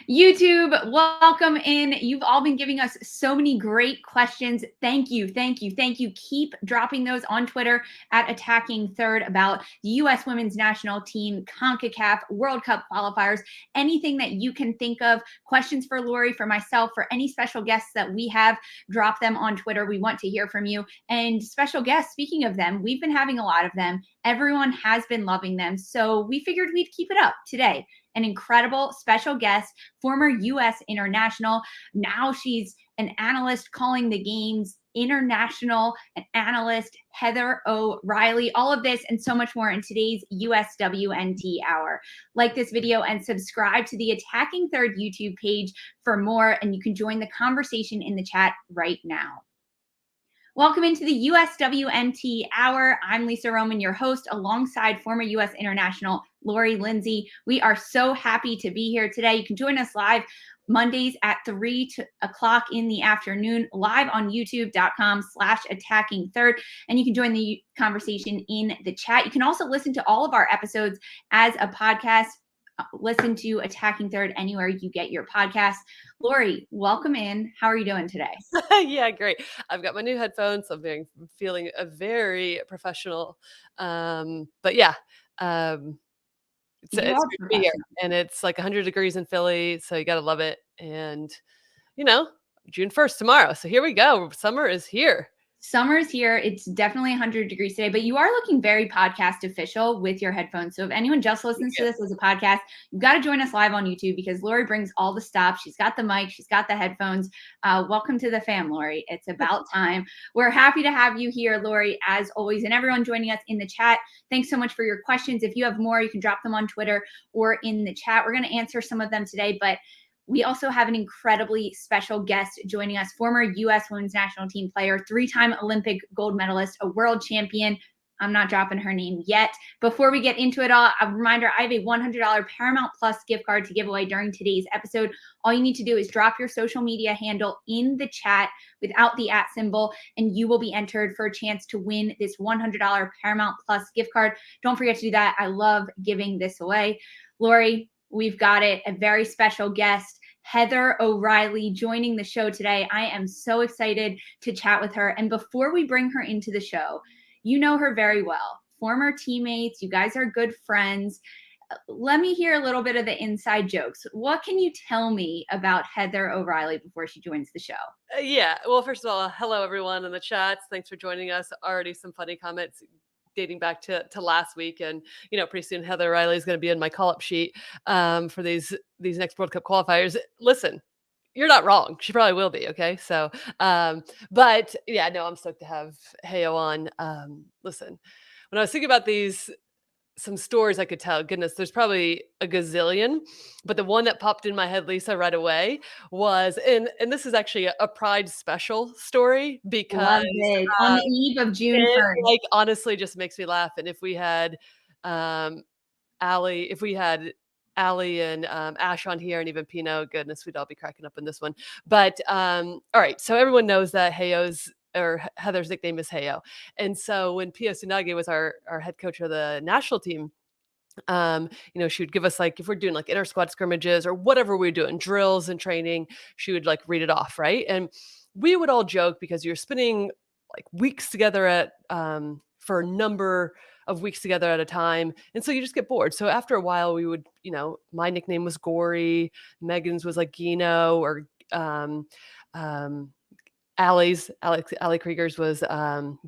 YouTube, welcome in. You've all been giving us so many great questions. Thank you, thank you, thank you. Keep dropping those on Twitter at Attacking Third about the U.S. Women's National Team, Concacaf, World Cup Qualifiers, anything that you can think of. Questions for Lori, for myself, for any special guests that we have, drop them on Twitter. We want to hear from you. And special guests, speaking of them, we've been having a lot of them. Everyone has been loving them. So we figured we'd keep it up today. An incredible special guest, former U.S. international. Now she's an analyst calling the games, international, an analyst, Heather O'Reilly. All of this and so much more in today's USWNT Hour. Like this video and subscribe to the Attacking Third YouTube page for more, and you can join the conversation in the chat right now. Welcome into the USWNT Hour. I'm Lisa Roman, your host, alongside former U.S. international Lori Lindsey. We are so happy to be here today. You can join us live Mondays at 3 o'clock in the afternoon, live on youtube.com/attacking third. And you can join the conversation in the chat. You can also listen to all of our episodes as a podcast. Listen to Attacking Third anywhere you get your podcasts. Lori, welcome in. How are you doing today? Yeah, great. I've got my new headphones. So I'm feeling a very professional. But yeah, it's great to be here. And it's like 100 degrees in Philly, so you got to love it. And, June 1st tomorrow. So here we go. Summer is here. Summer's here. It's definitely 100 degrees today, but you are looking very podcast official with your headphones. So if anyone just listens to this as a podcast, you've got to join us live on YouTube because Lori brings all the stuff. She's got the mic. She's got the headphones. Welcome to the fam, Lori. It's about time. We're happy to have you here, Lori, as always, and everyone joining us in the chat. Thanks so much for your questions. If you have more, you can drop them on Twitter or in the chat. We're going to answer some of them today, but we also have an incredibly special guest joining us, former U.S. Women's National Team player, three-time Olympic gold medalist, a world champion. I'm not dropping her name yet. Before we get into it all, a reminder, I have a $100 Paramount Plus gift card to give away during today's episode. All you need to do is drop your social media handle in the chat without the @ symbol, and you will be entered for a chance to win this $100 Paramount Plus gift card. Don't forget to do that. I love giving this away. Lori, we've got it, a very special guest, Heather O'Reilly, joining the show today. I am so excited to chat with her. And before we bring her into the show, you know her very well. Former teammates, you guys are good friends. Let me hear a little bit of the inside jokes. What can you tell me about Heather O'Reilly before she joins the show? Yeah. Well, first of all, hello, everyone in the chats. Thanks for joining us. Already some funny comments dating back to last week, and pretty soon Heather O'Reilly is going to be in my call-up sheet for these next World Cup qualifiers. Listen, you're not wrong. She probably will be. Okay, so but yeah, no, I'm stoked to have Heyo on. Listen, when I was thinking about some stories I could tell, goodness, there's probably a gazillion, but the one that popped in my head, Lisa, right away was, and this is actually a Pride special story because love it. On the eve of June 1st. Like, honestly just makes me laugh. And if we had Allie and Ash on here, and even Pino, goodness, we'd all be cracking up in this one. But all right, so everyone knows that Heather's nickname is Heyo. And so when Pio Tsunage was our head coach of the national team, she would give us, like, if we're doing like inter squad scrimmages or whatever we're doing, drills and training, she would like read it off, right? And we would all joke because you're spending like weeks together for a number of weeks together at a time. And so you just get bored. So after a while we would, my nickname was Gory, Megan's was like Gino, or Ali Krieger's was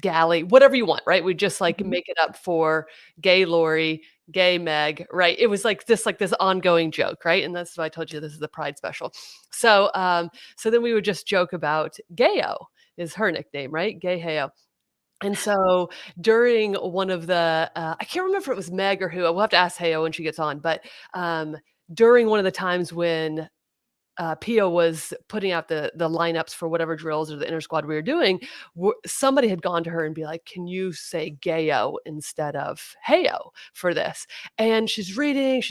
Gally, whatever you want, right? We just like make it up for gay Lori, gay Meg, right? It was like this ongoing joke, right? And that's why I told you this is the Pride special. So so then we would just joke about Gayo is her nickname, right? Gay Heyo. And so during one of the, I can't remember if it was Meg or who, we'll have to ask Heyo when she gets on, but during one of the times when Pio was putting out the lineups for whatever drills or the inter squad we were doing, somebody had gone to her and be like, can you say Gayo instead of Heyo for this? And she's reading,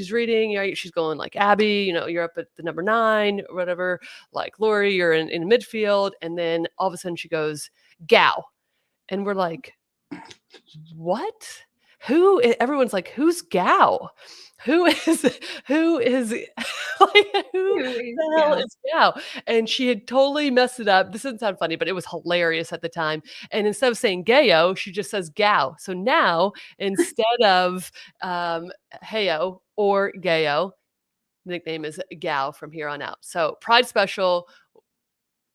right? She's going like, Abby, you're up at the number 9 or whatever, like Lori, you're in midfield. And then all of a sudden she goes, Gow. And we're like, what? Everyone's like, who's Gow? Who is Like, who the hell is Gao? And she had totally messed it up. This doesn't sound funny, but it was hilarious at the time. And instead of saying Gayo, she just says Gao. So now instead of Heyo or Gayo, the nickname is Gao from here on out. So Pride Special,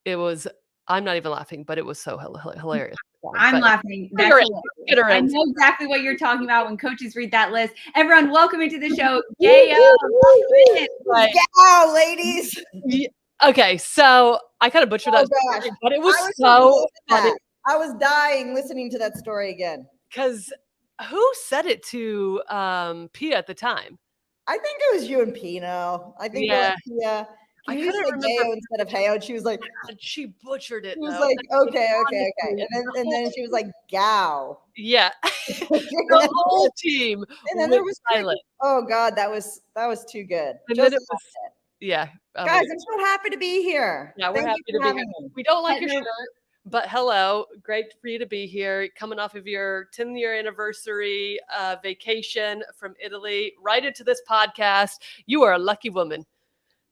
it was, I'm not even laughing, but it was so hilarious. I'm laughing. That's hilarious. I know exactly what you're talking about when coaches read that list. Everyone, welcome into the show. Gayo. Gao, ladies. Okay, so I kind of butchered that story, but it was so funny. I was dying listening to that story again. Because who said it to Pia at the time? I think it was you and Pino. I think it was Pia. Can you say Gayo instead of Heyo? She was like, she butchered it. She was like, okay. And then she was like, Gao. Yeah. The whole team. And then there was silent. Oh God, that was too good. And then it was, yeah. Guys, I'm so happy to be here. Yeah, we're happy to be here. We don't like your shirt, but hello. Great for you to be here. Coming off of your 10-year anniversary vacation from Italy, right into this podcast. You are a lucky woman.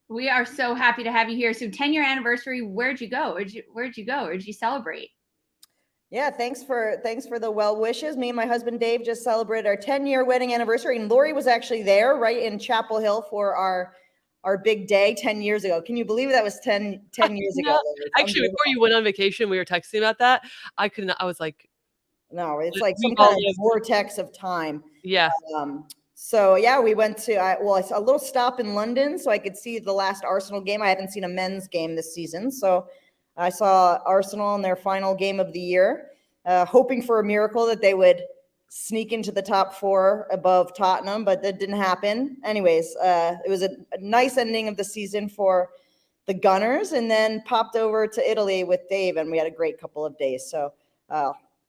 We are so happy to have you here. So 10-year anniversary, where'd you go? Where'd you go? Where'd you celebrate? Yeah, thanks for the well wishes. Me and my husband Dave just celebrated our 10-year wedding anniversary, and Lori was actually there, right in Chapel Hill for our big day 10 years ago. Can you believe that was 10 years ago? Actually, before you went on vacation, we were texting about that. I was like, no, it's like some kind of vortex of time. Yeah. So yeah, we went to a little stop in London so I could see the last Arsenal game. I haven't seen a men's game this season, so I saw Arsenal in their final game of the year, hoping for a miracle that they would sneak into the top 4 above Tottenham, but that didn't happen. Anyways, it was a nice ending of the season for the Gunners, and then popped over to Italy with Dave, and we had a great couple of days. So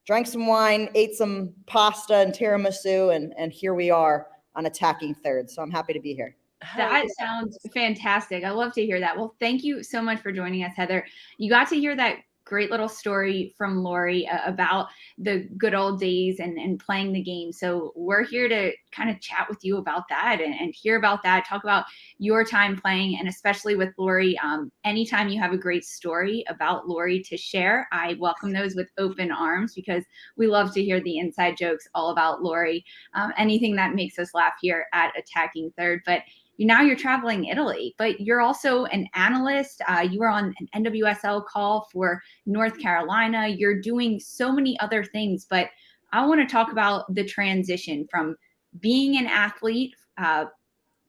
drank some wine, ate some pasta and tiramisu, and here we are on attacking third. So I'm happy to be here. That sounds fantastic. I love to hear that. Well, thank you so much for joining us, Heather. You got to hear that great little story from Lori about the good old days and playing the game. So we're here to kind of chat with you about that and hear about that, talk about your time playing, and especially with Lori. Anytime you have a great story about Lori to share, I welcome those with open arms, because we love to hear the inside jokes all about Lori. Anything that makes us laugh here at Attacking Third. But now you're traveling Italy, but you're also an analyst. You were on an NWSL call for North Carolina. You're doing so many other things, but I want to talk about the transition from being an athlete,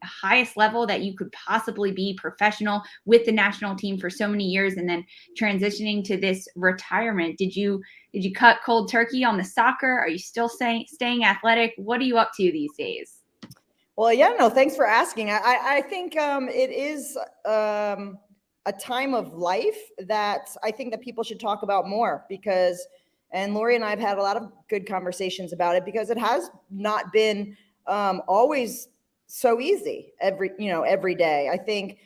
highest level that you could possibly be, professional with the national team for so many years, and then transitioning to this retirement. Did you cut cold turkey on the soccer? Are you still staying athletic? What are you up to these days? Well, yeah, no, thanks for asking. I think it is a time of life that I think that people should talk about more, and Lori and I have had a lot of good conversations about it, because it has not been always so easy every day. I think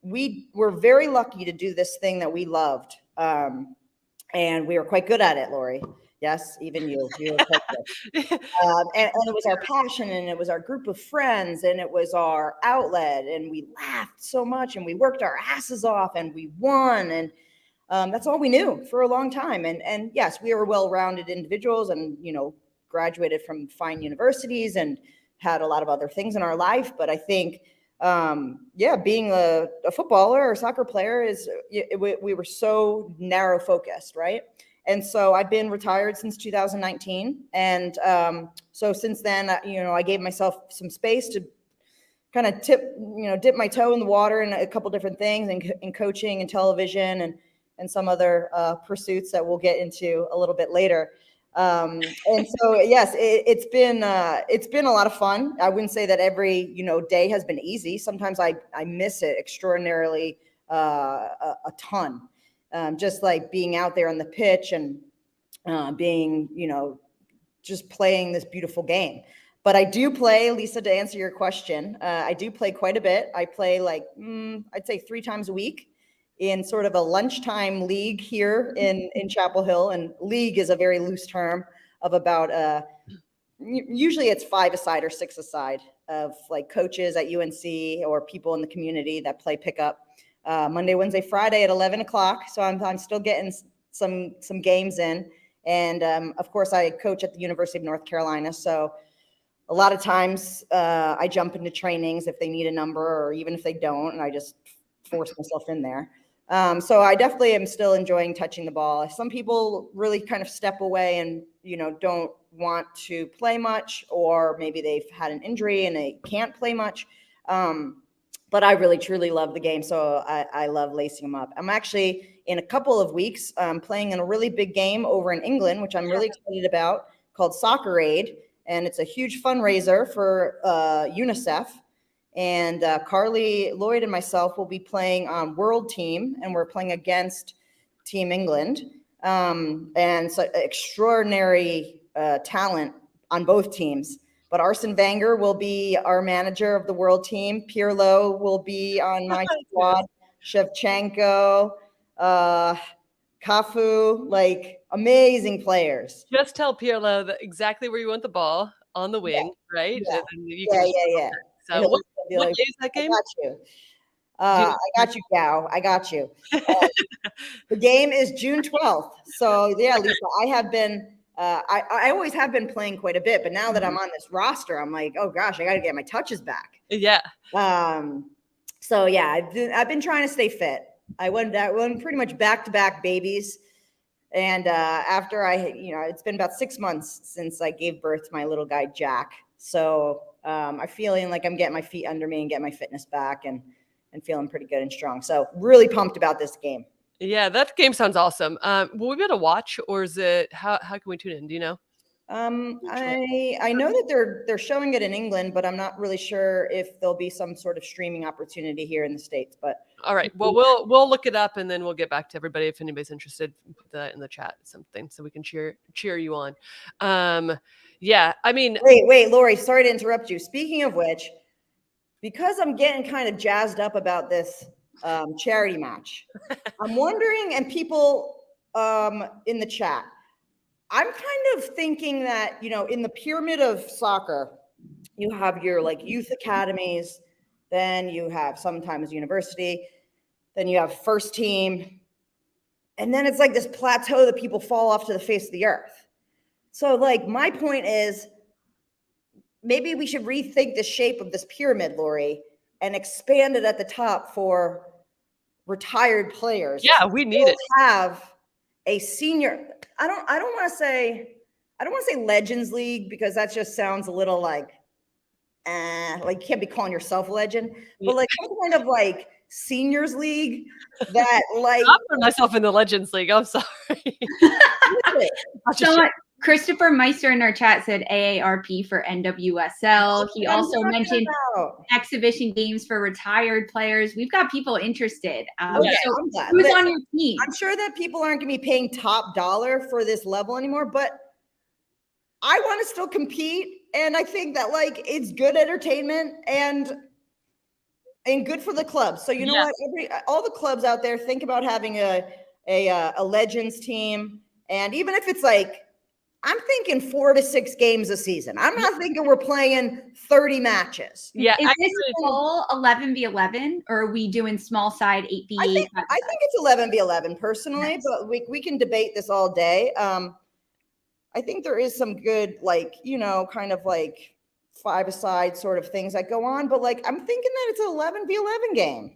we were very lucky to do this thing that we loved, and we were quite good at it, Lori. Yes, even you were quite good. And it was our passion, and it was our group of friends, and it was our outlet, and we laughed so much, and we worked our asses off, and we won, and that's all we knew for a long time. And yes, we were well-rounded individuals, and graduated from fine universities and had a lot of other things in our life. But I think being a footballer or soccer player we were so narrow focused, right? And so I've been retired since 2019. And so since then, I gave myself some space to kind of dip my toe in the water in a couple different things, in coaching and television and some other pursuits that we'll get into a little bit later. And so, yes, it's been a lot of fun. I wouldn't say that every, day has been easy. Sometimes I miss it extraordinarily, a ton. Just like being out there on the pitch and being, just playing this beautiful game. But I do play, Lisa, to answer your question, I do play quite a bit. I play I'd say 3 times a week in sort of a lunchtime league here in Chapel Hill. And league is a very loose term of about, usually it's 5-a-side or 6-a-side. like coaches at UNC or people in the community that play pickup Monday, Wednesday, Friday at 11 o'clock. So I'm still getting some games in. And of course, I coach at the University of North Carolina. So a lot of times I jump into trainings if they need a number, or even if they don't, and I just force myself in there. So I definitely am still enjoying touching the ball. Some people really kind of step away and, don't want to play much, or maybe they've had an injury and they can't play much. But I really, truly love the game. So I love lacing them up. I'm actually in a couple of weeks playing in a really big game over in England, which I'm really excited about, called Soccer Aid. And it's a huge fundraiser for UNICEF. And Carly Lloyd and myself will be playing on World Team, and we're playing against Team England. And so extraordinary talent on both teams. But Arsene Wenger will be our manager of the World Team. Pirlo will be on my squad. Shevchenko, Cafu, like amazing players. Just tell Pirlo that exactly where you want the ball on the wing, right? Yeah. And you Yeah. So what day is that game? I got you, Gal. I got you. The game is June 12th. So yeah, Lisa, I have been. I always have been playing quite a bit, but now that I'm on this roster, I'm like, oh gosh, I got to get my touches back. Yeah. So yeah, I've been trying to stay fit. I went pretty much back-to-back babies. And after it's been about 6 months since I gave birth to my little guy, Jack. So I'm feeling like I'm getting my feet under me and getting my fitness back and feeling pretty good and strong. So really pumped about this game. Yeah, that game sounds awesome. Will we be able to watch, or is it, how can we tune in? Do you know? I know that they're showing it in England, but I'm not really sure if there'll be some sort of streaming opportunity here in the States. But all right, well, we'll look it up, and then we'll get back to everybody if anybody's interested. Put that in the chat, something, so we can cheer you on. Yeah, I mean, wait, Lori, sorry to interrupt you. Speaking of which, because I'm getting kind of jazzed up about this charity match, I'm wondering, and people in the chat, I'm kind of thinking that, in the pyramid of soccer, you have your like youth academies, then you have sometimes university, then you have first team, and then it's like this plateau that people fall off to the face of the earth. So like my point is, maybe we should rethink the shape of this pyramid, Lori, and expand it at the top for retired players. Yeah, we need it. Have a senior. I don't want to say Legends League, because that just sounds a little like you can't be calling yourself a legend, but like some kind of like seniors league that like I put myself in the Legends League. I'm sorry. So Christopher Meister in our chat said AARP for NWSL. He also mentioned exhibition games for retired players. We've got people interested. So who's on your team? I'm sure that people aren't going to be paying top dollar for this level anymore, but I want to still compete. And I think that like it's good entertainment and good for the club. So you know what? All the clubs out there, think about having a Legends team. And even if it's like, I'm thinking 4 to 6 games a season. I'm not thinking we're playing 30 matches. Yeah. Is this full 11v11, or are we doing small side 8v8? I think it's 11v11 personally, but we can debate this all day. I think there is some good, like, kind of like 5-a-side sort of things that go on, but like, I'm thinking that it's an 11v11 game.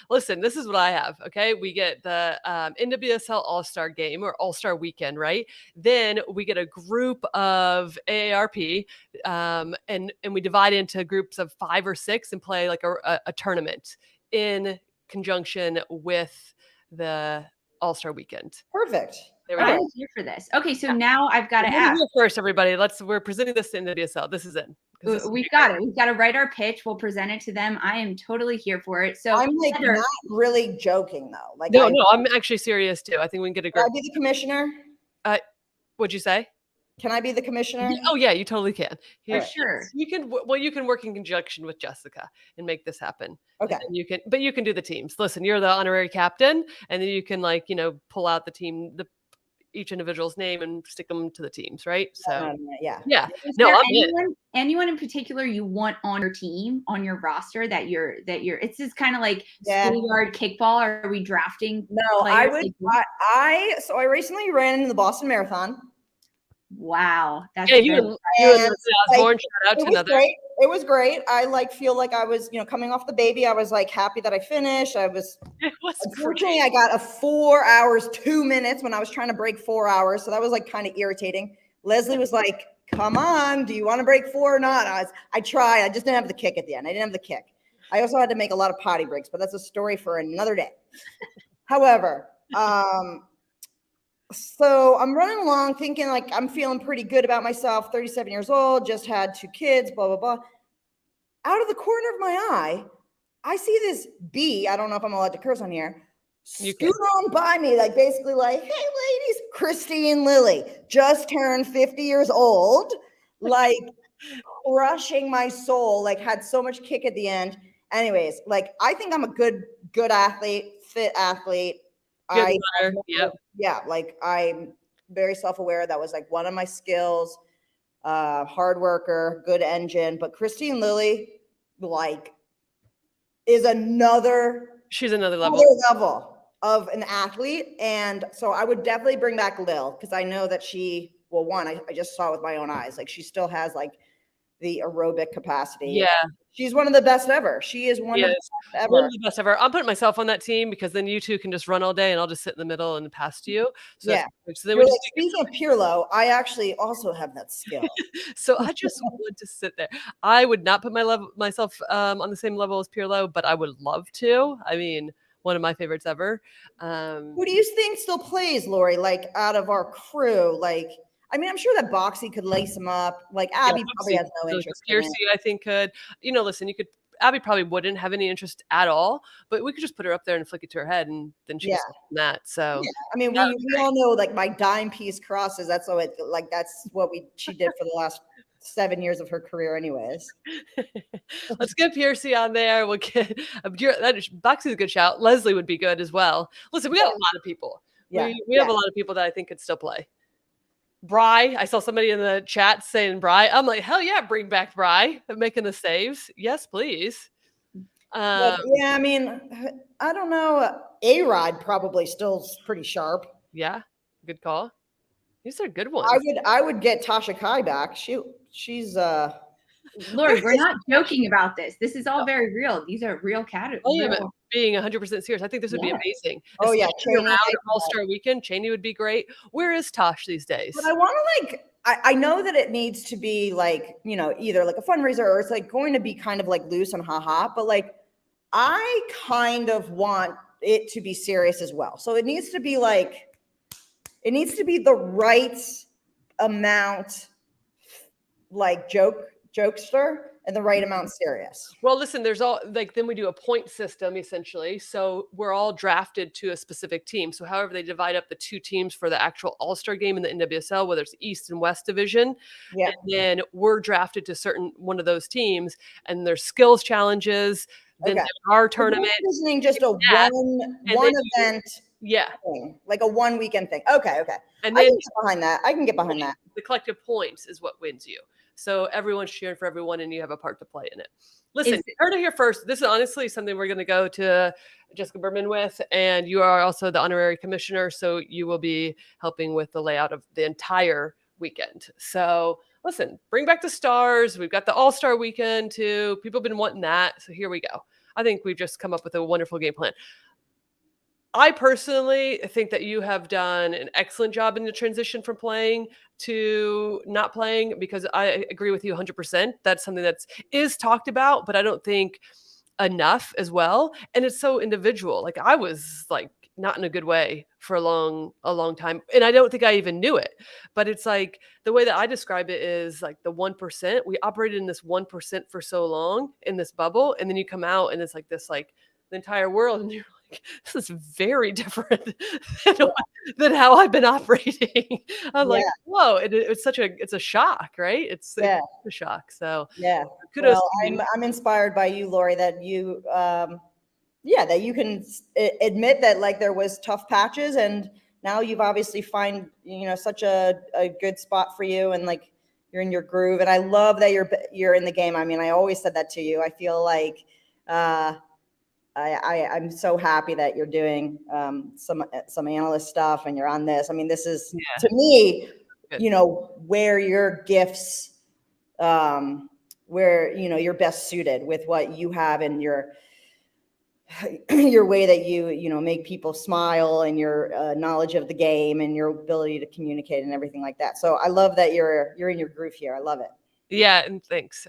Listen, this is what I have. Okay. We get the NWSL All-Star game, or All-Star weekend, right? Then we get a group of AARP, and we divide into groups of 5 or 6 and play like a tournament in conjunction with the All-Star weekend. Perfect. I'm here for this. Okay, so now I've got to ask. First, everybody, we're presenting this to NWSL. This is it. We've got it. We've got to write our pitch. We'll present it to them. I am totally here for it. So I'm like not really joking though. Like no, I'm actually serious too. I think we can get a great. Can I be the commissioner? What'd you say? Can I be the commissioner? Oh yeah, you totally can. For sure. You can. Well, you can work in conjunction with Jessica and make this happen. Okay. You can do the teams. Listen, you're the honorary captain, and then you can pull out the team. each individual's name and stick them to the teams, right? So yeah. Is No, there I'm anyone in particular you want on your team, on your roster that you're it's just kind of like schoolyard kickball? Or are we drafting? No, I would. So I recently ran into the Boston Marathon. Wow, that's you and Osborne. Shout out to another. Great. It was great. I feel like I was, coming off the baby. I was like happy that I finished. Unfortunately, I got a 4 hours, 2 minutes when I was trying to break 4 hours. So that was like kind of irritating. Leslie was like, "Come on, do you want to break 4 or not?" I tried. I just didn't have the kick at the end. I didn't have the kick. I also had to make a lot of potty breaks, but that's a story for another day. However, so I'm running along thinking like I'm feeling pretty good about myself, 37 years old, just had 2 kids, blah, blah, blah. Out of the corner of my eye, I see this bee. I don't know if I'm allowed to curse on here. Scoot on by me, like basically like, "Hey ladies, Christine Lilly just turned 50 years old," like crushing my soul, like had so much kick at the end. Anyways, like I think I'm a good athlete, fit athlete. Like I'm very self-aware. That was like one of my skills. Hard worker, good engine. But Christine Lilly, like, is she's another level of an athlete. And so I would definitely bring back Lil, because I know that she, well, one, I just saw it with my own eyes. Like she still has like the aerobic capacity. Yeah. She's one of the best ever. She is one of the best ever. I'm putting myself on that team because then you two can just run all day and I'll just sit in the middle and pass to you. So so then speaking of Pirlo, I actually also have that skill. So I just want to sit there. I would not put myself on the same level as Pirlo, but I would love to. I mean, one of my favorites ever. Who do you think still plays, Lori? Like out of our crew, like, I mean, I'm sure that Boxy could lace him up. Like Abby probably has no interest. Piercy, I think could. Listen, Abby probably wouldn't have any interest at all, but we could just put her up there and flick it to her head, and then she gets that. So I mean, we all know like my dime piece crosses. That's what she did for the last 7 years of her career, anyways. Let's get Piercy on there. We'll get Boxy's a good shout. Leslie would be good as well. Listen, we got a lot of people. We have a lot of people that I think could still play. Bry, I saw somebody in the chat saying Bry. I'm like, hell yeah, bring back Bry. Making the saves. Yes, please. I mean, I don't know. A-Rod probably still pretty sharp. Yeah, good call. These are good ones. I would get Tasha Kai back. She's Lori, we're not joking about this. This is all very real. These are real categories. Being 100% serious, I think this would be amazing. Oh yeah, All-Star Weekend. Cheney would be great. Where is Tosh these days? But I want to I know that it needs to be like, either like a fundraiser or it's like going to be kind of like loose and haha, but like I kind of want it to be serious as well. So it needs to be the right amount, like jokester, and the right amount serious. Well, listen, there's then we do a point system essentially. So we're all drafted to a specific team. So however they divide up the 2 teams for the actual All-Star game in the NWSL, whether it's East and West Division, and then we're drafted to one of those teams, and there's skills challenges. Then our tournament, just a one event. Thing, like a 1 weekend thing. Okay. And then I can get behind that. The collective points is what wins you. So everyone's cheering for everyone and you have a part to play in it. Listen, you heard it here first. This is honestly something we're going to go to Jessica Berman with, and you are also the honorary commissioner. So you will be helping with the layout of the entire weekend. So listen, bring back the stars. We've got the All-Star weekend too. People have been wanting that. So here we go. I think we've just come up with a wonderful game plan. I personally think that you have done an excellent job in the transition from playing to not playing, because I agree with you 100%. That's something that is talked about, but I don't think enough as well. And it's so individual. Like I was like not in a good way for a long time. And I don't think I even knew it, but it's like the way that I describe it is like the 1%. We operated in this 1% for so long in this bubble. And then you come out and it's like this, like the entire world. And you're like, this is very different than how I've been operating. I'm like, whoa, it's a shock, right? It's a shock. So kudos. Well, I'm inspired by you, Lori, that you, that you can admit that like there was tough patches and now you've obviously find, such a good spot for you, and like you're in your groove. And I love that you're in the game. I mean, I always said that to you. I feel like I'm so happy that you're doing some analyst stuff and you're on this. I mean, this is to me, Good. Where your gifts, where you're best suited with what you have and your way that you make people smile, and your knowledge of the game and your ability to communicate and everything like that. So I love that you're in your groove here. I love it. Yeah, and thanks.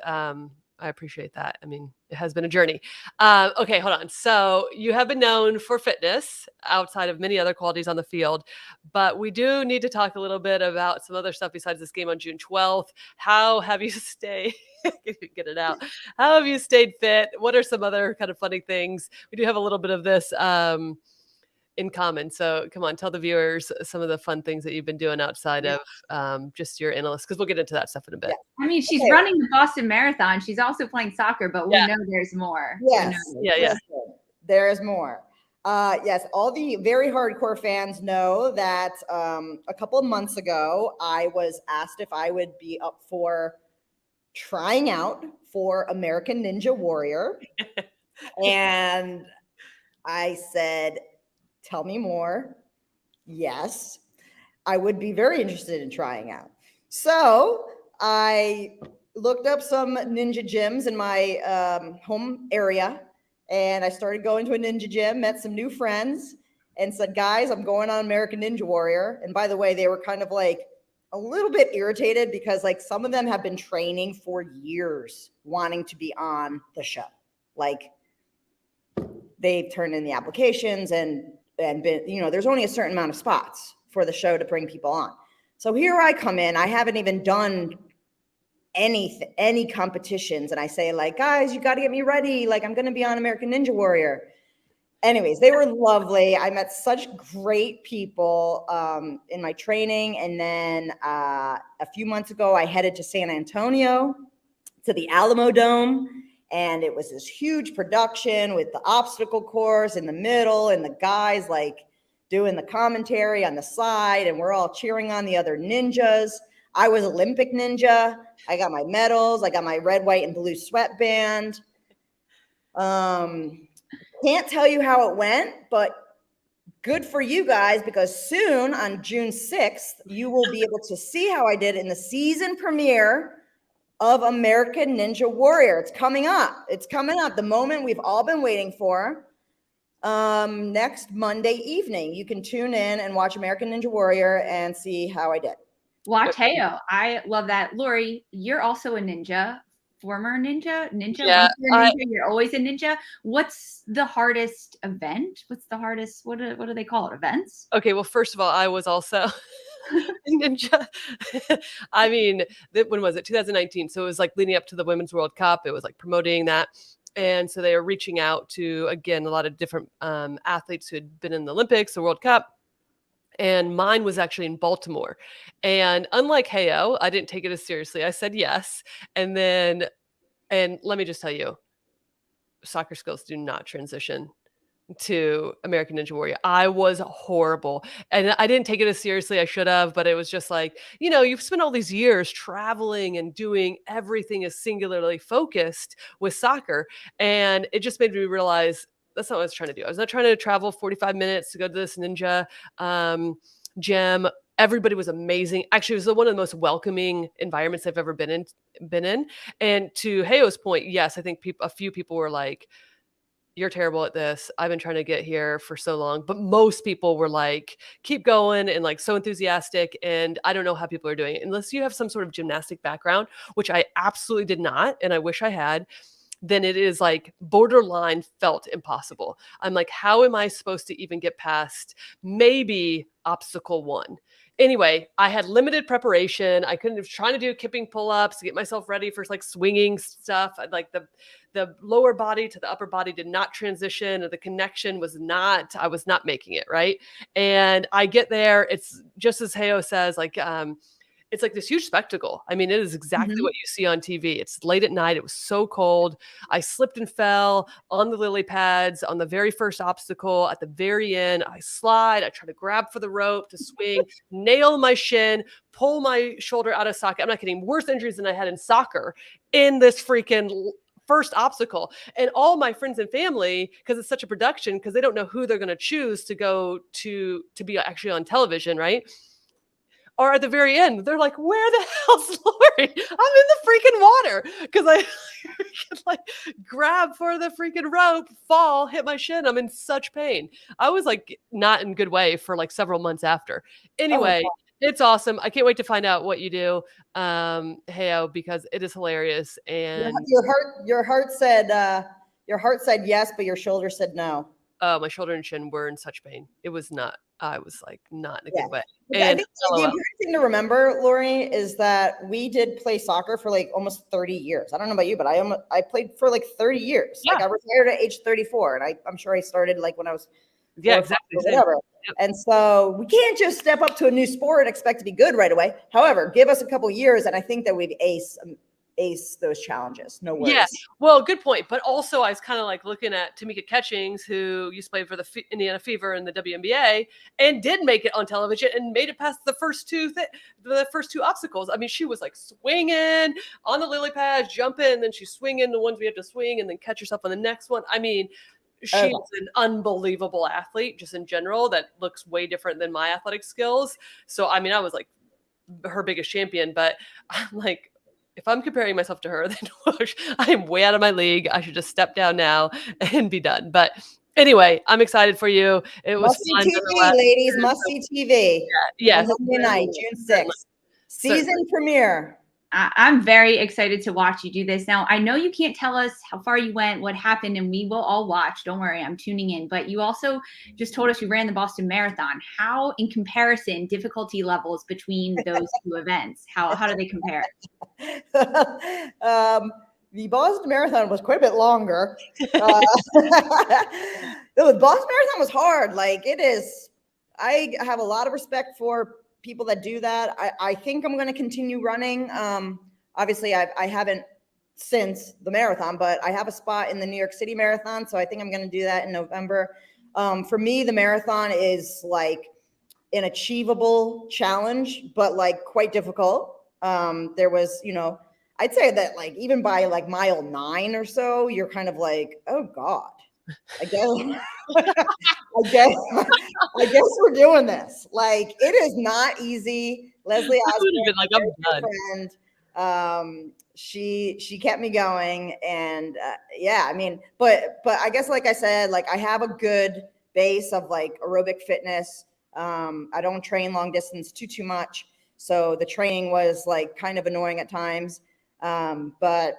I appreciate that. I mean, it has been a journey. Okay, hold on. So you have been known for fitness outside of many other qualities on the field, but we do need to talk a little bit about some other stuff besides this game on June 12th. How have you stayed? Get it out. How have you stayed fit? What are some other kind of funny things? We do have a little bit of this in common. So come on, tell the viewers some of the fun things that you've been doing outside of just your analyst, because we'll get into that stuff in a bit. Yeah. I mean, she's running the Boston Marathon. She's also playing soccer, but we know there's more. Yes. Yeah. There's more. Yes, all the very hardcore fans know that a couple of months ago, I was asked if I would be up for trying out for American Ninja Warrior. And I said, tell me more. Yes, I would be very interested in trying out. So I looked up some ninja gyms in my home area, and I started going to a ninja gym, met some new friends, and said, guys, I'm going on American Ninja Warrior. And by the way, they were kind of like a little bit irritated because like some of them have been training for years wanting to be on the show. Like they've turned in the applications and been, there's only a certain amount of spots for the show to bring people on. So here I come in, I haven't even done any competitions. And I say like, guys, you got to get me ready. Like I'm going to be on American Ninja Warrior. Anyways, they were lovely. I met such great people in my training. And then a few months ago, I headed to San Antonio to the Alamo Dome. And it was this huge production with the obstacle course in the middle and the guys like doing the commentary on the side. And we're all cheering on the other ninjas. I was Olympic ninja. I got my medals. I got my red, white, and blue sweatband. Can't tell you how it went, but good for you guys, because soon on June 6th, you will be able to see how I did in the season premiere of American Ninja Warrior. It's coming up. The moment we've all been waiting for. Next Monday evening, you can tune in and watch American Ninja Warrior and see how I did. Watch Heyo. I love that. Lori, you're also a ninja, former ninja. Yeah, You're always a ninja. What's the hardest event? What do they call it? Events? Okay, well, first of all, I was also ninja. I mean, when was it? 2019. So it was like leading up to the Women's World Cup. It was like promoting that. And so they were reaching out to, again, a lot of different athletes who had been in the Olympics, the World Cup. And mine was actually in Baltimore. And unlike Heyo, I didn't take it as seriously. I said yes. And let me just tell you, soccer skills do not transition to American Ninja Warrior. I was horrible. And I didn't take it as seriously as I should have, but it was just like, you've spent all these years traveling and doing everything as singularly focused with soccer. And it just made me realize that's not what I was trying to do. I was not trying to travel 45 minutes to go to this ninja gym. Everybody was amazing. Actually, it was one of the most welcoming environments I've ever been in. And to Heyo's point, yes, I think a few people were like, you're terrible at this. I've been trying to get here for so long. But most people were like, keep going, and like so enthusiastic. And I don't know how people are doing it. Unless you have some sort of gymnastic background, which I absolutely did not, and I wish I had, then it is like borderline felt impossible. I'm like, how am I supposed to even get past maybe obstacle one? Anyway, I had limited preparation. I was trying to do kipping pull-ups to get myself ready for like swinging stuff. Like the lower body to the upper body did not transition, or the connection I was not making it right. And I get there. It's just as Heyo says, like, it's like this huge spectacle. I mean, it is exactly what you see on TV. It's late at night. It was so cold. I slipped and fell on the lily pads on the very first obstacle. At the very end, I slide. I try to grab for the rope to swing, nail my shin, pull my shoulder out of socket. I'm not kidding. Worse injuries than I had in soccer in this freaking first obstacle. And all my friends and family, because it's such a production, because they don't know who they're going to choose to go to be actually on television, right? Or at the very end, they're like, where the hell's Lori? I'm in the freaking water. Because I like grab for the freaking rope, fall, hit my shin. I'm in such pain. I was like not in good way for like several months after. Anyway, it's awesome. I can't wait to find out what you do, Heyo, because it is hilarious. And your heart said yes, but your shoulder said no. My shoulder and shin were in such pain. It was not. I was like not in a good way. And I think the important thing to remember, Lori, is that we did play soccer for like almost 30 years. I don't know about you, but I played for like 30 years. Yeah. Like I retired at age 34, and I'm sure I started like when I was exactly whatever. Yep. And so we can't just step up to a new sport and expect to be good right away. However, give us a couple years, and I think that we'd ace those challenges. No worries. Yeah, well, good point. But also, I was kind of like looking at Tamika Catchings, who used to play for the Indiana Fever in the WNBA, and did make it on television and made it past the first two obstacles. I mean, she was like swinging on the lily pads, jumping, and then she's swinging the ones we have to swing, and then catch herself on the next one. I mean, she's an unbelievable athlete, just in general. That looks way different than my athletic skills. So, I mean, I was like her biggest champion, but I'm like, if I'm comparing myself to her, then I am way out of my league. I should just step down now and be done. But anyway, I'm excited for you. It was fun. TV, ladies, must-see TV. Yeah. Monday night, June 6th. Season premiere. I'm very excited to watch you do this. Now, I know you can't tell us how far you went, what happened, and we will all watch. Don't worry, I'm tuning in. But you also just told us you ran the Boston Marathon. How, in comparison, difficulty levels between those two events? How do they compare? The Boston Marathon was quite a bit longer. The Boston Marathon was hard. Like it is. I have a lot of respect for people that do that. I think I'm going to continue running. Obviously, I haven't since the marathon, but I have a spot in the New York City Marathon, so I think I'm going to do that in November. For me, the marathon is like an achievable challenge, but like quite difficult. There was, I'd say that like even by like mile 9 or so, you're kind of like, oh God, I guess we're doing this. Like it is not easy. Leslie Osborne, like, I'm done. She kept me going, and I mean, but I guess like I said, like I have a good base of like aerobic fitness. I don't train long distance too much, so the training was like kind of annoying at times, but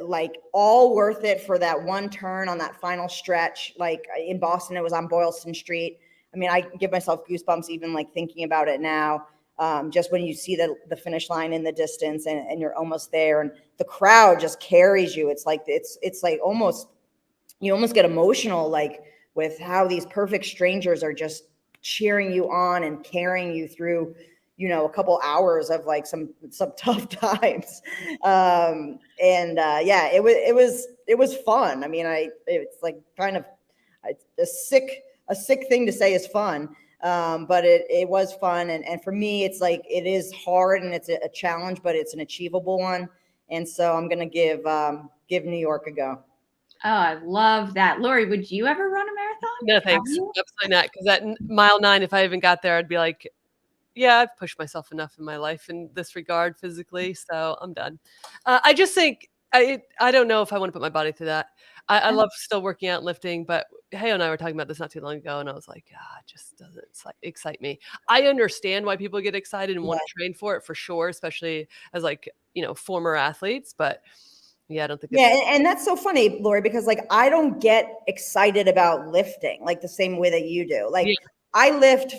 like all worth it for that one turn on that final stretch. Like in Boston, it was on Boylston Street. I mean, I give myself goosebumps even like thinking about it now. Just when you see the finish line in the distance and you're almost there, and the crowd just carries you. It's like you almost get emotional, like with how these perfect strangers are just cheering you on and carrying you through, a couple hours of like some tough times. It was fun. I mean, it's like kind of a sick thing to say is fun. But it was fun. And for me, it's like, it is hard and it's a challenge, but it's an achievable one. And so I'm going to give New York a go. Oh, I love that. Lori, would you ever run a marathon? No, thanks. Absolutely not. Because at mile 9, if I even got there, I'd be like, yeah, I've pushed myself enough in my life in this regard physically. So I'm done. I just think, I don't know if I want to put my body through that. I love still working out and lifting, but Heyo and I were talking about this not too long ago, and I was like, it just doesn't excite me. I understand why people get excited and want to train for it for sure, especially as like, former athletes, but yeah, I don't think. And that's so funny, Lori, because like, I don't get excited about lifting like the same way that you do. Like I lift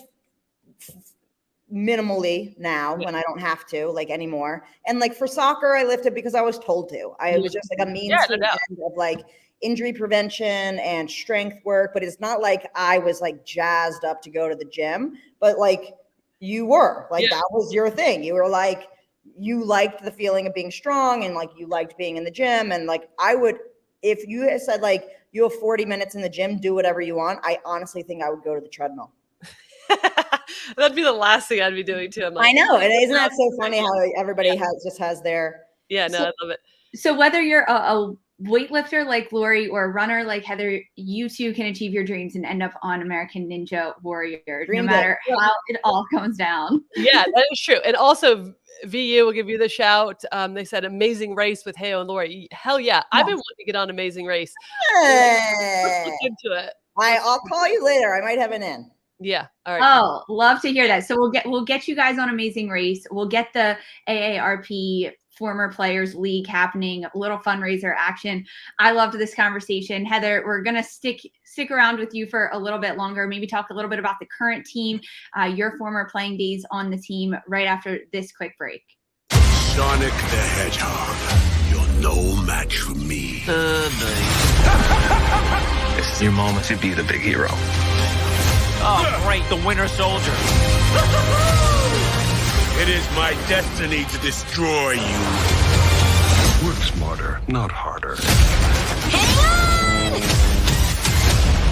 minimally now when I don't have to like anymore. And like for soccer, I lifted because I was told to. I was just like a means to an end of like injury prevention and strength work, but it's not like I was like jazzed up to go to the gym, but like you were like, that was your thing. You were like, you liked the feeling of being strong and like you liked being in the gym. And like, if you had said like, you have 40 minutes in the gym, do whatever you want, I honestly think I would go to the treadmill. That'd be the last thing I'd be doing too. I'm like, I know. And isn't that so funny how everybody has their. Yeah, no, I love it. So whether you're a weightlifter like Lori or a runner like Heather, you too can achieve your dreams and end up on American Ninja Warrior, no matter how it all comes down. Yeah, that is true. And also, VU will give you the shout. They said amazing race with Heo and Lori. Hell yeah. I've been wanting to get on Amazing Race. Let's look into it. I'll call you later. I might have an in. Yeah. All right. Oh, love to hear that. So we'll get you guys on Amazing Race. We'll get the AARP Former Players League happening, a little fundraiser action. I loved this conversation. Heather, we're going to stick around with you for a little bit longer, maybe talk a little bit about the current team, your former playing days on the team right after this quick break. Sonic the Hedgehog, you're no match for me. This is your moment to be the big hero. Oh, great, the Winter Soldier. It is my destiny to destroy you. Work smarter, not harder. Hang on!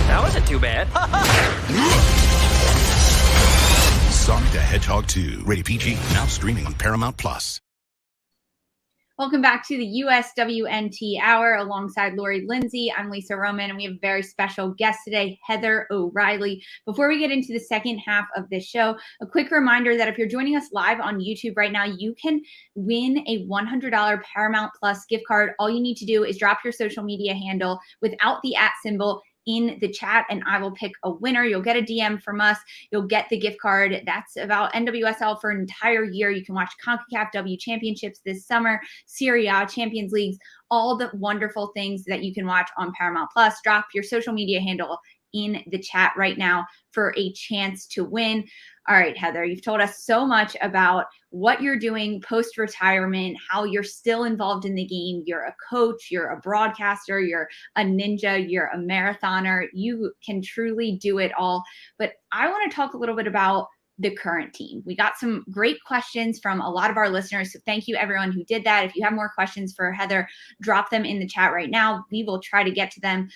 That wasn't too bad. Sonic the Hedgehog 2, rated PG, now streaming on Paramount Plus. Welcome back to the USWNT Hour alongside Lori Lindsey. I'm Lisa Roman, and we have a very special guest today, Heather O'Reilly. Before we get into the second half of this show, a quick reminder that if you're joining us live on YouTube right now, you can win a $100 Paramount Plus gift card. All you need to do is drop your social media handle without the @ symbol in the chat, and I will pick a winner. You'll get a DM from us. You'll get the gift card. That's about NWSL for an entire year. You can watch Concacaf W Championships this summer, Serie A, Champions Leagues, all the wonderful things that you can watch on Paramount Plus. Drop your social media handle in the chat right now for a chance to win. All right, Heather, you've told us so much about what you're doing post-retirement, how you're still involved in the game. You're a coach, you're a broadcaster, you're a ninja, you're a marathoner. You can truly do it all. But I want to talk a little bit about the current team. We got some great questions from a lot of our listeners. So thank you everyone who did that. If you have more questions for Heather, drop them in the chat right now. We will try to get to them.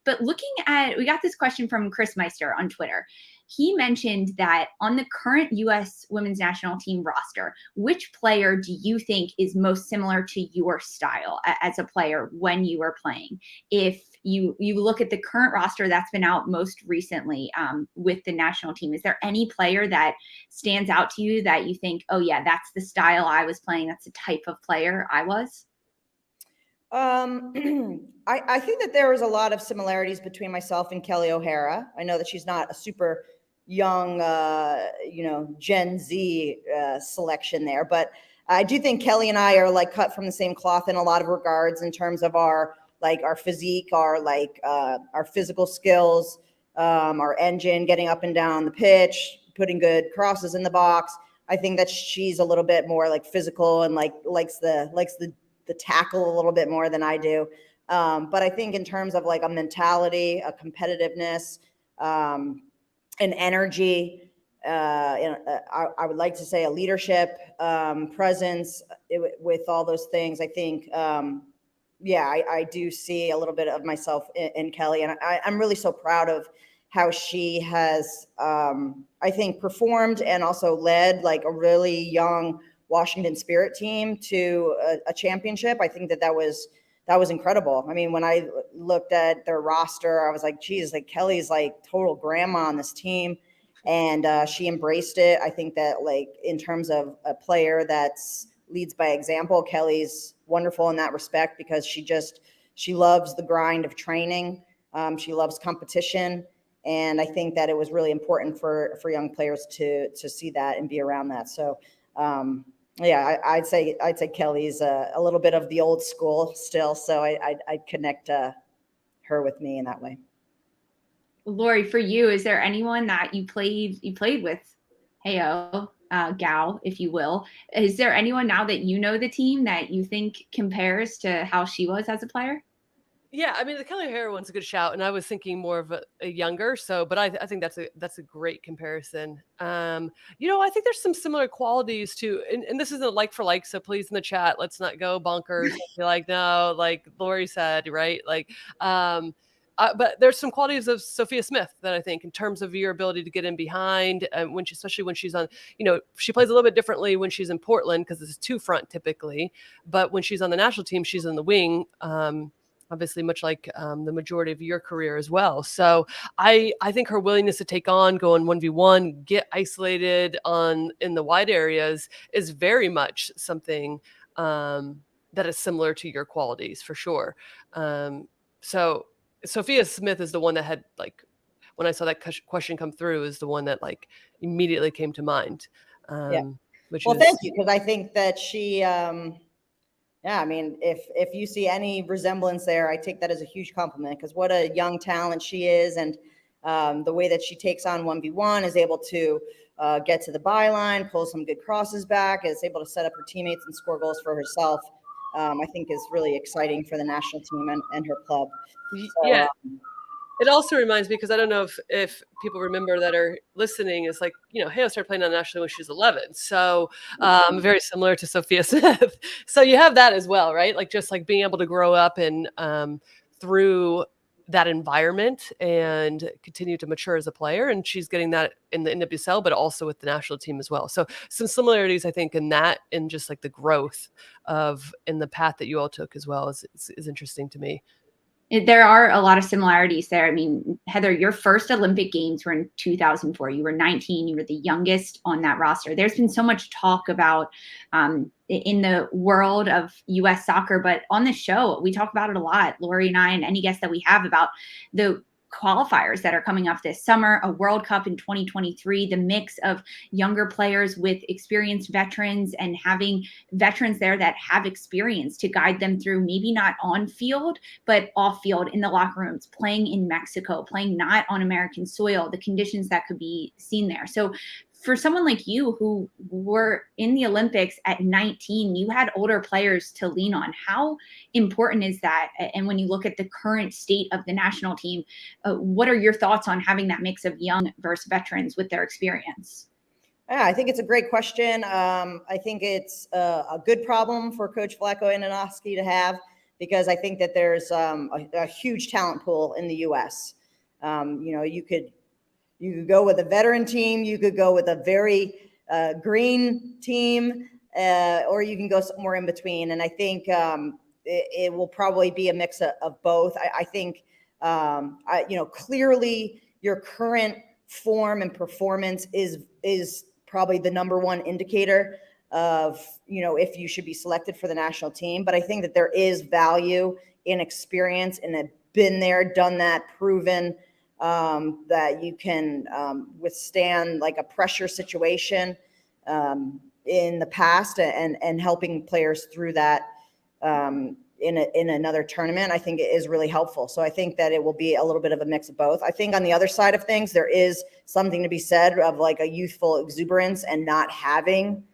But we got this question from Chris Meister on Twitter. He mentioned that on the current U.S. women's national team roster, which player do you think is most similar to your style as a player when you were playing? If you look at the current roster that's been out most recently with the national team, is there any player that stands out to you that you think, oh yeah, that's the style I was playing, that's the type of player I was? I think that there is a lot of similarities between myself and Kelly O'Hara. I know that she's not a super young, Gen Z selection there, but I do think Kelly and I are like cut from the same cloth in a lot of regards in terms of our physique, our physical skills, our engine, getting up and down the pitch, putting good crosses in the box. I think that she's a little bit more like physical and likes the tackle a little bit more than I do. But I think in terms of like a mentality, a competitiveness, an energy, I would like to say a leadership presence with all those things. I think, I do see a little bit of myself in Kelly, and I'm really so proud of how she has, I think, performed and also led like a really young Washington Spirit team to a championship. I think that was incredible. I mean, when I looked at their roster, I was like, geez, like Kelly's like total grandma on this team. And she embraced it. I think that like in terms of a player that's leads by example, Kelly's wonderful in that respect because she loves the grind of training. She loves competition. And I think that it was really important for young players to see that and be around that. So, I'd say Kelly's a little bit of the old school still. So I'd connect her with me in that way. Lori, for you, is there anyone that you played with, gal, if you will? Is there anyone now that you know the team that you think compares to how she was as a player? Yeah, I mean, the Kelly O'Hara one's a good shout, and I was thinking more of a younger. So, but I think that's a great comparison. I think there's some similar qualities to, and this isn't like for like. So please in the chat, let's not go bonkers. And be like, no, like Lori said, right? Like, but there's some qualities of Sophia Smith that I think, in terms of your ability to get in behind, especially when she's on, she plays a little bit differently when she's in Portland because it's two front typically, but when she's on the national team, she's in the wing. Obviously, much like the majority of your career as well. So I think her willingness to take on, go on 1v1, get isolated in the wide areas is very much something that is similar to your qualities for sure. So Sophia Smith is the one that had, like, when I saw that question come through, is the one that like immediately came to mind. Thank you, because I think that she yeah, I mean, if you see any resemblance there, I take that as a huge compliment, because what a young talent she is. And the way that she takes on 1v1, is able to get to the byline, pull some good crosses back, is able to set up her teammates and score goals for herself, I think is really exciting for the national team and her club. So, yeah. It also reminds me, because I don't know if people remember that are listening, is like, Hale started playing on national when she was 11. So very similar to Sophia Smith. So you have that as well, right? Like, just like being able to grow up and through that environment and continue to mature as a player. And she's getting that in the NWSL, but also with the national team as well. So some similarities, I think, in that, and just like the growth in the path that you all took as well is interesting to me. There are a lot of similarities there. I mean, Heather, your first Olympic Games were in 2004. You were 19. You were the youngest on that roster. There's been so much talk about in the world of U.S. soccer, but on this show, we talk about it a lot, Lori and I, and any guest that we have, about the qualifiers that are coming up this summer, a World Cup in 2023, the mix of younger players with experienced veterans, and having veterans there that have experience to guide them through, maybe not on field, but off field, in the locker rooms, playing in Mexico, playing not on American soil, the conditions that could be seen there. So for someone like you, who were in the Olympics at 19, you had older players to lean on. How important is that? And when you look at the current state of the national team, what are your thoughts on having that mix of young versus veterans with their experience? Yeah, I think it's a great question. I think it's a good problem for Coach Vlatko Andonovski to have, because I think that there's a huge talent pool in the U.S. You could go with a veteran team, you could go with a very green team, or you can go somewhere in between. And I think it will probably be a mix of both. I think, clearly your current form and performance is probably the number one indicator of, if you should be selected for the national team. But I think that there is value in experience, and a been there, done that, proven that you can withstand like a pressure situation in the past, and helping players through that in another tournament, I think it is really helpful. So I think that it will be a little bit of a mix of both. I think on the other side of things, there is something to be said of like a youthful exuberance and not having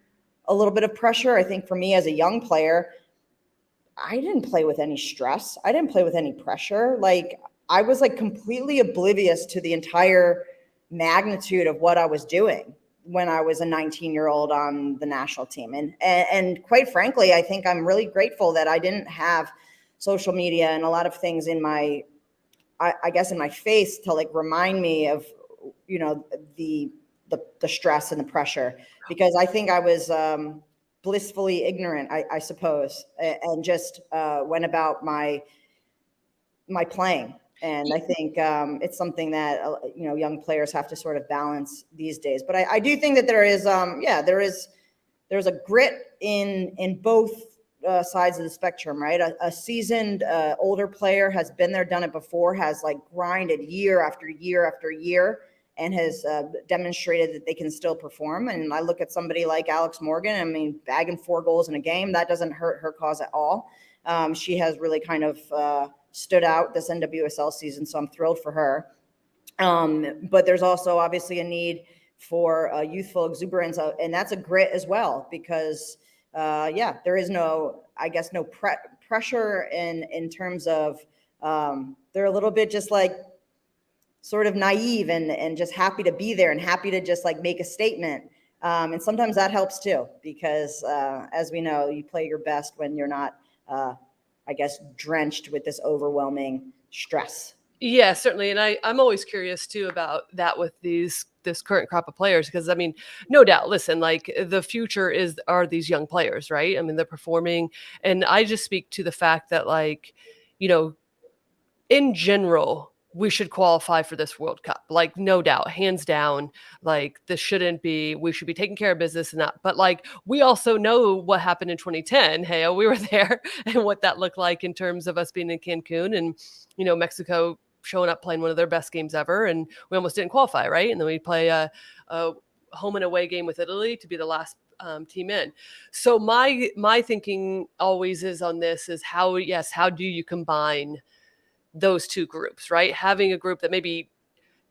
a little bit of pressure. I think for me as a young player, I didn't play with any stress. I didn't play with any pressure. Like, I was like completely oblivious to the entire magnitude of what I was doing when I was a 19-year-old on the national team. And quite frankly, I think I'm really grateful that I didn't have social media and a lot of things in my, I guess in my face to like remind me of, the stress and the pressure, because I think I was blissfully ignorant, I suppose, and just went about my playing. And I think it's something that, young players have to sort of balance these days. But I do think that there is, there's a grit in both sides of the spectrum, right? A seasoned older player has been there, done it before, has like grinded year after year after year, and has demonstrated that they can still perform. And I look at somebody like Alex Morgan, I mean, bagging 4 goals in a game, that doesn't hurt her cause at all. She has really kind of stood out this NWSL season, so I'm thrilled for her. But there's also obviously a need for youthful exuberance, and that's a grit as well, because there is no pressure in terms of they're a little bit just like sort of naive and just happy to be there and happy to just like make a statement. And sometimes that helps too, because as we know, you play your best when you're not, I guess, drenched with this overwhelming stress. Yeah, certainly. And I'm always curious too about that with this current crop of players, because I mean, no doubt, listen, like the future are these young players, right? I mean, they're performing, and I just speak to the fact that, like, you know, in general, we should qualify for this World Cup. Like, no doubt, hands down, like we should be taking care of business and that. But like, we also know what happened in 2010. Hey, we were there and what that looked like in terms of us being in Cancun and, you know, Mexico showing up playing one of their best games ever. And we almost didn't qualify, right? And then we play a home and away game with Italy to be the last team in. So my thinking always is on this is how do you combine those two groups, right? Having a group that maybe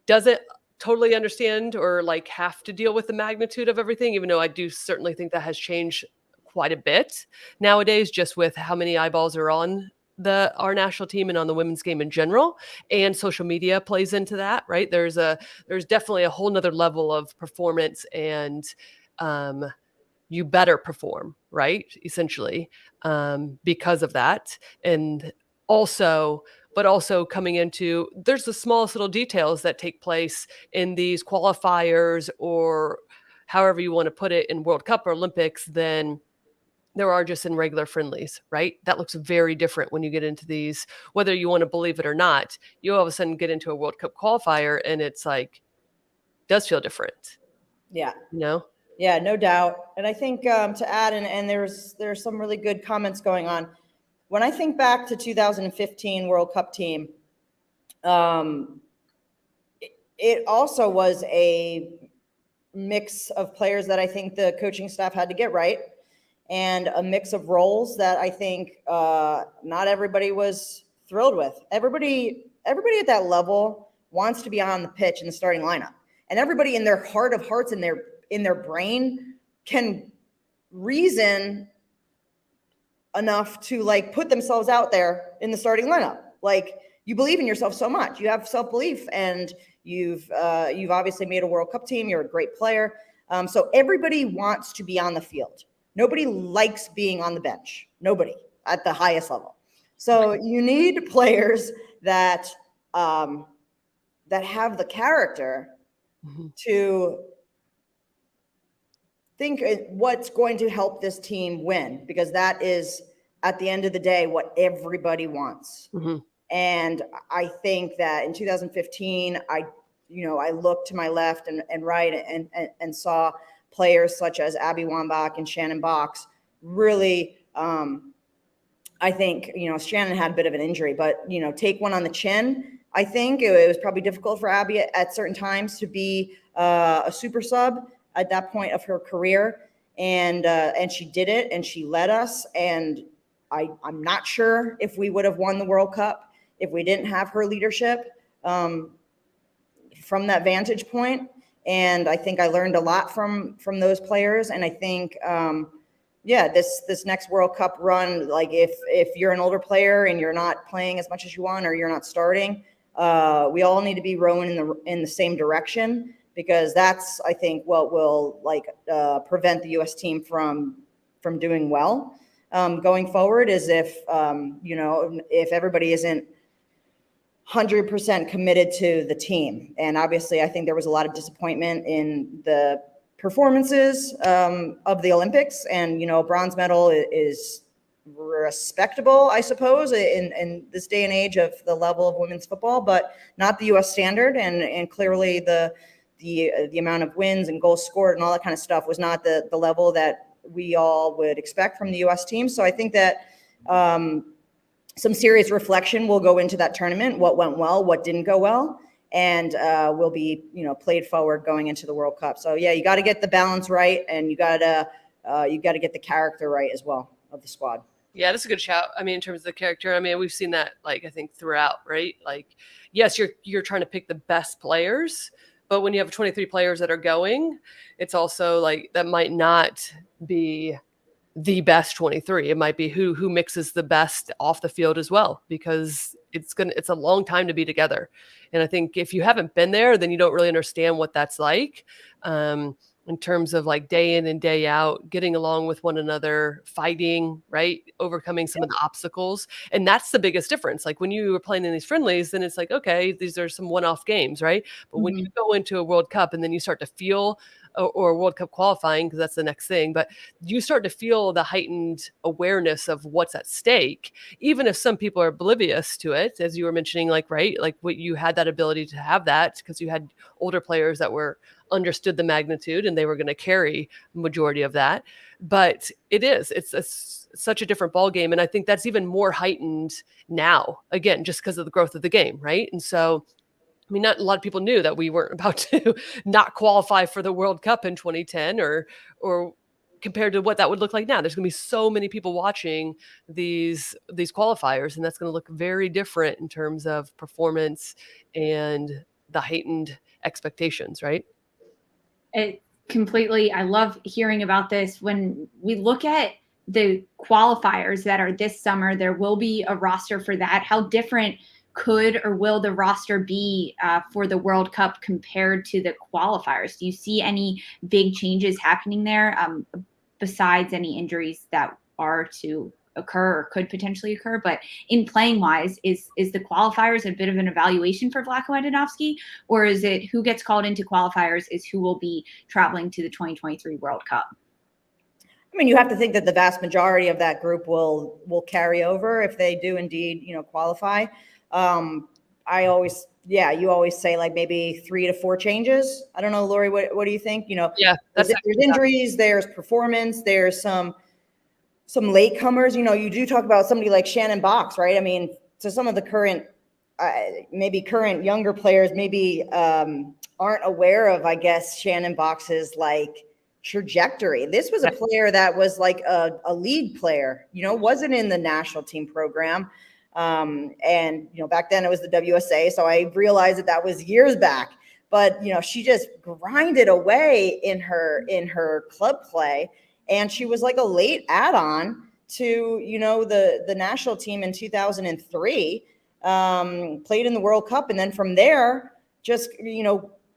doesn't totally understand or like have to deal with the magnitude of everything, even though I do certainly think that has changed quite a bit nowadays, just with how many eyeballs are on our national team and on the women's game in general, and social media plays into that, right? There's definitely a whole nother level of performance, and you better perform, right? Essentially, because of that. And also coming into, there's the smallest little details that take place in these qualifiers, or however you want to put it, in World Cup or Olympics, than there are just in regular friendlies, right? That looks very different when you get into these, whether you want to believe it or not. You all of a sudden get into a World Cup qualifier and it's like, does feel different. Yeah. You know? Yeah, no doubt. And I think to add, and there's some really good comments going on. When I think back to 2015 World Cup team, it also was a mix of players that I think the coaching staff had to get right, and a mix of roles that I think not everybody was thrilled with. Everybody at that level wants to be on the pitch in the starting lineup, and everybody in their heart of hearts, in their brain, can reason enough to like put themselves out there in the starting lineup. Like, you believe in yourself so much, you have self-belief, and you've obviously made a World Cup team. You're a great player. So everybody wants to be on the field. Nobody likes being on the bench. Nobody at the highest level. So you need players that have the character to think what's going to help this team win, because that is, at the end of the day, what everybody wants. Mm-hmm. And I think that in 2015, I looked to my left and right and saw players such as Abby Wambach and Shannon Box really, I think, Shannon had a bit of an injury, but, take one on the chin. I think it was probably difficult for Abby at certain times to be a super sub at that point of her career. And she did it, and she led us. And I'm not sure if we would have won the World Cup if we didn't have her leadership from that vantage point. And I think I learned a lot from those players. And I think, this next World Cup run, like if you're an older player and you're not playing as much as you want, or you're not starting, we all need to be rowing in the same direction, because that's, I think, what will prevent the U.S. team from doing well going forward, is if everybody isn't 100% committed to the team. And obviously, I think there was a lot of disappointment in the performances of the Olympics, and a bronze medal is respectable, I suppose, in this day and age of the level of women's football, but not the U.S. standard. And clearly the amount of wins and goals scored and all that kind of stuff was not the level that we all would expect from the U.S. team. So I think that some serious reflection will go into that tournament, what went well, what didn't go well, and will be, played forward going into the World Cup. So yeah, you got to get the balance right, and you got to get the character right as well of the squad. Yeah, that's a good shout. I mean, in terms of the character, I mean, we've seen that, I think throughout, right? Like, yes, you're trying to pick the best players, but when you have 23 players that are going, it's also like that might not be the best 23. It might be who mixes the best off the field as well, because it's a long time to be together. And I think if you haven't been there, then you don't really understand what that's like. In terms of like day in and day out, getting along with one another, fighting, right? Overcoming some of the obstacles. And that's the biggest difference. Like when you were playing in these friendlies, then it's like, okay, these are some one-off games, right? But when you go into a World Cup and then you start to feel, or World Cup qualifying, because that's the next thing, but you start to feel the heightened awareness of what's at stake, even if some people are oblivious to it, as you were mentioning, like, right? Like what you had that ability to have that because you had older players that were understood the magnitude and they were going to carry majority of that. But it's such a different ball game. And I think that's even more heightened now, again, just because of the growth of the game. Right. And so, I mean, not a lot of people knew that we weren't about to not qualify for the World Cup in 2010 or compared to what that would look like now. There's going to be so many people watching these qualifiers, and that's going to look very different in terms of performance and the heightened expectations, right? I love hearing about this. When we look at the qualifiers that are this summer, there will be a roster for that. How different could or will the roster be for the World Cup compared to the qualifiers? Do you see any big changes happening there besides any injuries that are to occur or could potentially occur? But in playing wise, is the qualifiers a bit of an evaluation for Vlatko Andonovski, or is it who gets called into qualifiers is who will be traveling to the 2023 World Cup? I mean, you have to think that the vast majority of that group will carry over if they do indeed, qualify. You always say like maybe 3 to 4 changes. I don't know, Lori, what do you think? Yeah, there's injuries, there's performance, there's some latecomers. You do talk about somebody like Shannon Box, right? I mean, so some of the current younger players maybe aren't aware of, I guess, Shannon Box's like trajectory. This was a player that was like a lead player, wasn't in the national team program. And back then it was the WSA. So I realized that was years back, but she just grinded away in her club play. And she was like a late add-on to, the national team in 2003, played in the World Cup. And then from there, just,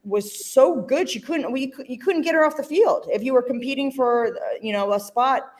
was so good. You couldn't get her off the field. If you were competing for, a spot,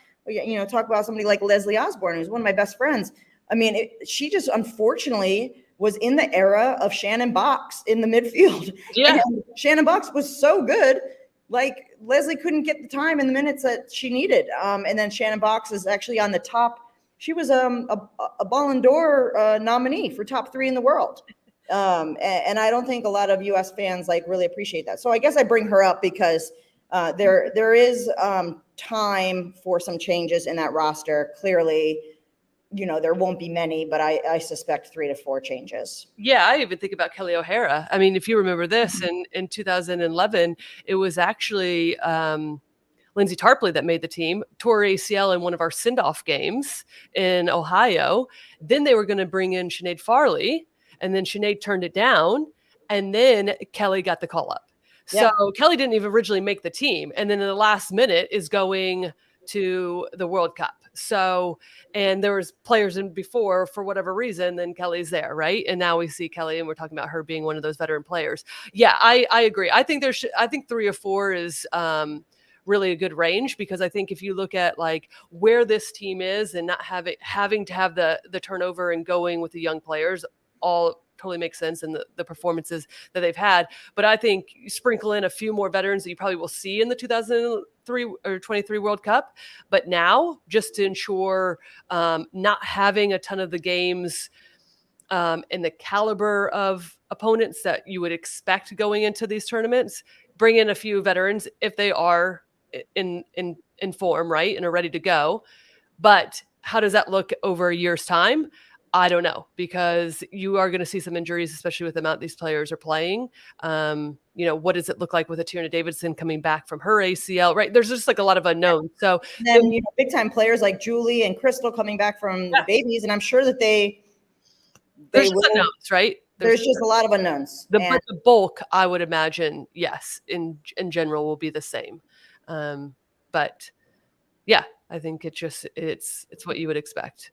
talk about somebody like Leslie Osborne, who's one of my best friends. I mean, she just unfortunately was in the era of Shannon Box in the midfield. Yeah. And Shannon Box was so good. Like Leslie couldn't get the time in the minutes that she needed. And then Shannon Box is actually on the top. She was a Ballon d'Or nominee for top 3 in the world. And I don't think a lot of US fans like really appreciate that. So I guess I bring her up because there is time for some changes in that roster. Clearly, there won't be many, but I suspect 3 to 4 changes. Yeah, I even think about Kelly O'Hara. I mean, if you remember this, in 2011, it was actually Lindsey Tarpley that made the team, tore ACL in one of our send-off games in Ohio. Then they were going to bring in Sinead Farley, and then Sinead turned it down, and then Kelly got the call up. So Kelly didn't even originally make the team, and then in the last minute is going to the World Cup. So, and there was players in before for whatever reason, then Kelly's there, right? And now we see Kelly, and we're talking about her being one of those veteran players. Yeah, I agree. I think 3 or 4 is really a good range, because I think if you look at like where this team is and not having to have the turnover and going with the young players, all totally makes sense, and the performances that they've had. But I think you sprinkle in a few more veterans that you probably will see in the 2003 or 23 World Cup. But now, just to ensure not having a ton of the games and the caliber of opponents that you would expect going into these tournaments, bring in a few veterans if they are in form, right, and are ready to go. But how does that look over a year's time? I don't know, because you are going to see some injuries, especially with the amount these players are playing. What does it look like with a Tierna Davidson coming back from her ACL, right? There's just like a lot of unknowns. So and then, big time players like Julie and Crystal coming back from the babies. And I'm sure that there's just unknowns, right? There's just a lot of unknowns. The bulk, I would imagine, yes, in general will be the same. But yeah, I think it's what you would expect.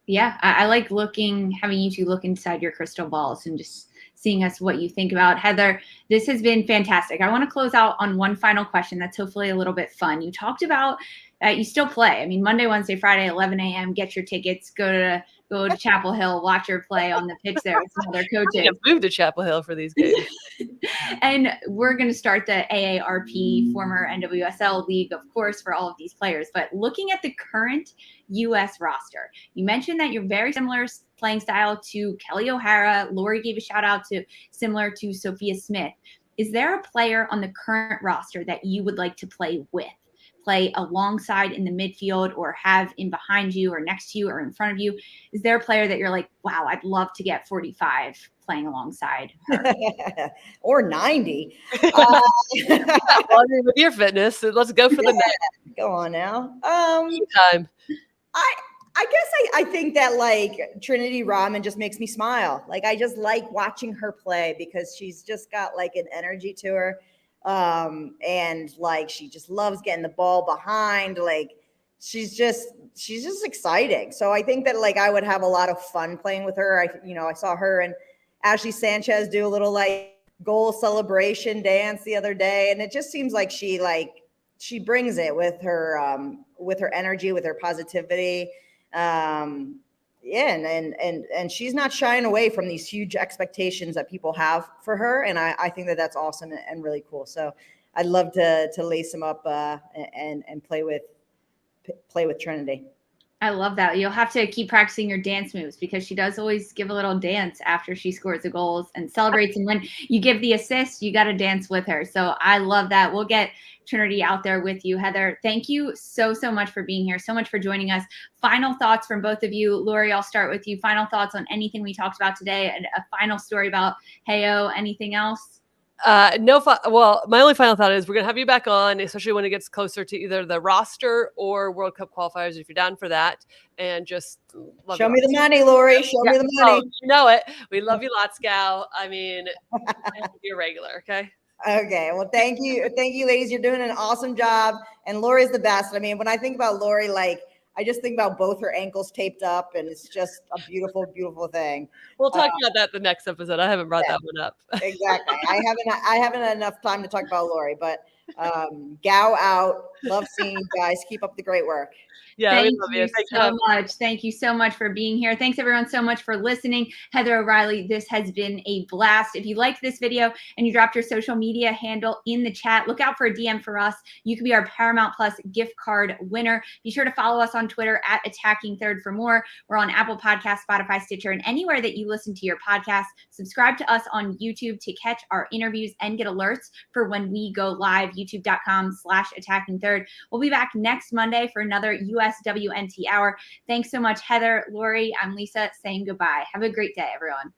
Yeah, I like having you two look inside your crystal balls and just seeing us what you think about. Heather, this has been fantastic. I want to close out on one final question that's hopefully a little bit fun. You talked about you still play. I mean, Monday, Wednesday, Friday, 11 a.m. Get your tickets. Go to Chapel Hill. Watch her play on the pitch there with some other coaches. Move to Chapel Hill for these games. And we're going to start the AARP, former NWSL league, of course, for all of these players. But looking at the current U.S. roster, you mentioned that you're very similar playing style to Kelly O'Hara. Lori gave a shout out to similar to Sophia Smith. Is there a player on the current roster that you would like to play with? Play alongside in the midfield, or have in behind you or next to you or in front of you? Is there a player that you're like, wow, I'd love to get 45 playing alongside her? Or 90. Well, I mean, with your fitness, let's go for the next. Go on now. Time. I guess I think that like Trinity Rodman just makes me smile. Like I just like watching her play because she's just got like an energy to her. And like she just loves getting the ball behind. Like she's just exciting. So I think that like I would have a lot of fun playing with her. I saw her and Ashley Sanchez do a little like goal celebration dance the other day, and it just seems like she brings it with her energy, with her positivity. And she's not shying away from these huge expectations that people have for her. And I think that that's awesome and really cool. So I'd love to lace them up and play with Trinity. I love that. You'll have to keep practicing your dance moves because she does always give a little dance after she scores the goals and celebrates. And when you give the assist, you got to dance with her. So I love that. We'll get Trinity out there with you. Heather, thank you so much for being here. So much for joining us. Final thoughts from both of you. Lori, I'll start with you. Final thoughts on anything we talked about today, and a final story about Heyo. Anything else? Well, my only final thought is we're going to have you back on, especially when it gets closer to either the roster or World Cup qualifiers, if you're down for that. And just show me the money, Lori. Show me the money. You know it. We love you lots, gal. I mean, you're regular. Okay. Okay. Well, thank you. Thank you, ladies. You're doing an awesome job. And Lori's the best. I mean, when I think about Lori, like, I just think about both her ankles taped up, and it's just a beautiful, beautiful thing. We'll talk about that the next episode. I haven't brought that one up. Exactly. I haven't had enough time to talk about Lori, but Gow out. Love seeing you guys. Keep up the great work. Yeah, Thank you so much. Thank you so much for being here. Thanks everyone so much for listening. Heather O'Reilly, this has been a blast. If you liked this video and you dropped your social media handle in the chat, look out for a DM for us. You could be our Paramount Plus gift card winner. Be sure to follow us on Twitter at Attacking Third for more. We're on Apple Podcasts, Spotify, Stitcher, and anywhere that you listen to your podcast. Subscribe to us on YouTube to catch our interviews and get alerts for when we go live, youtube.com/Attacking Third. We'll be back next Monday for another USWNT hour. Thanks so much, Heather, Lori. I'm Lisa saying goodbye. Have a great day, everyone.